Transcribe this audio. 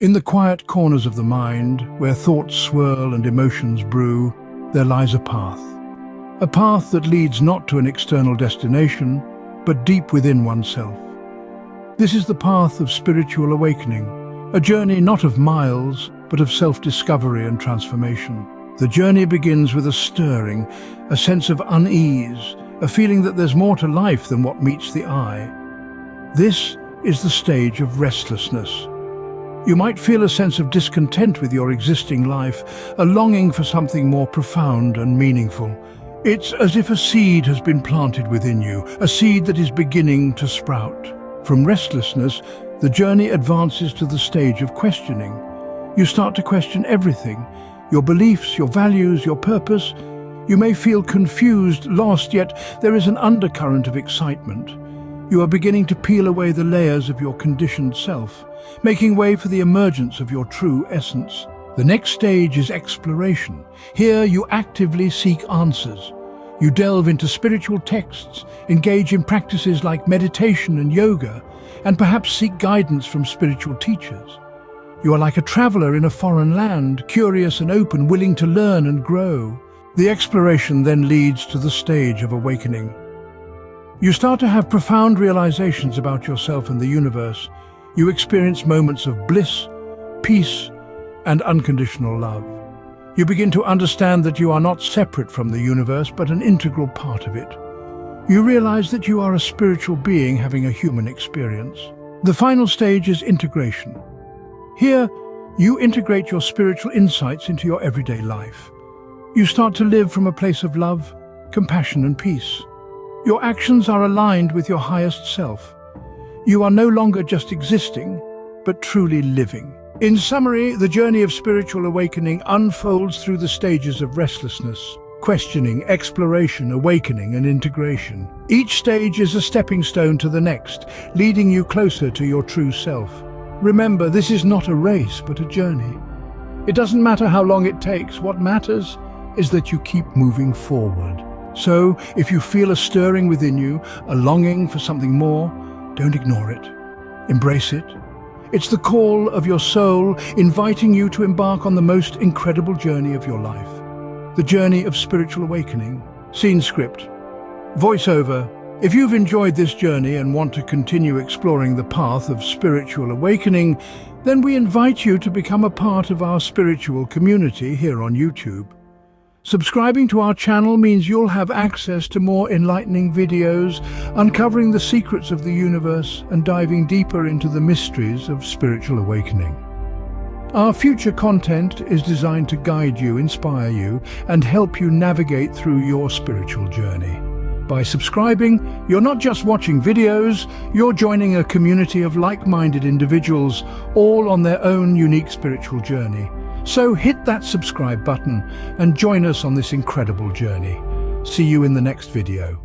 In the quiet corners of the mind, where thoughts swirl and emotions brew, there lies a path. A path that leads not to an external destination, but deep within oneself. This is the path of spiritual awakening, a journey not of miles, but of self-discovery and transformation. The journey begins with a stirring, a sense of unease, a feeling that there's more to life than what meets the eye. This is the stage of restlessness. You might feel a sense of discontent with your existing life, a longing for something more profound and meaningful. It's as if a seed has been planted within you, a seed that is beginning to sprout. From restlessness, the journey advances to the stage of questioning. You start to question everything, your beliefs, your values, your purpose. You may feel confused, lost, yet there is an undercurrent of excitement. You are beginning to peel away the layers of your conditioned self, making way for the emergence of your true essence. The next stage is exploration. Here you actively seek answers. You delve into spiritual texts, engage in practices like meditation and yoga, and perhaps seek guidance from spiritual teachers. You are like a traveler in a foreign land, curious and open, willing to learn and grow. The exploration then leads to the stage of awakening. You start to have profound realizations about yourself and the universe. You experience moments of bliss, peace, and unconditional love. You begin to understand that you are not separate from the universe, but an integral part of it. You realize that you are a spiritual being having a human experience. The final stage is integration. Here, you integrate your spiritual insights into your everyday life. You start to live from a place of love, compassion, and peace. Your actions are aligned with your highest self. You are no longer just existing, but truly living. In summary, the journey of spiritual awakening unfolds through the stages of restlessness, questioning, exploration, awakening, and integration. Each stage is a stepping stone to the next, leading you closer to your true self. Remember, this is not a race, but a journey. It doesn't matter how long it takes. What matters is that you keep moving forward. So, if you feel a stirring within you, a longing for something more, don't ignore it. Embrace it. It's the call of your soul, inviting you to embark on the most incredible journey of your life. The journey of spiritual awakening. Scene script. Voiceover. If you've enjoyed this journey and want to continue exploring the path of spiritual awakening, then we invite you to become a part of our spiritual community here on YouTube. Subscribing to our channel means you'll have access to more enlightening videos, uncovering the secrets of the universe and diving deeper into the mysteries of spiritual awakening. Our future content is designed to guide you, inspire you, and help you navigate through your spiritual journey. By subscribing, you're not just watching videos, you're joining a community of like-minded individuals, all on their own unique spiritual journey. So hit that subscribe button and join us on this incredible journey. See you in the next video.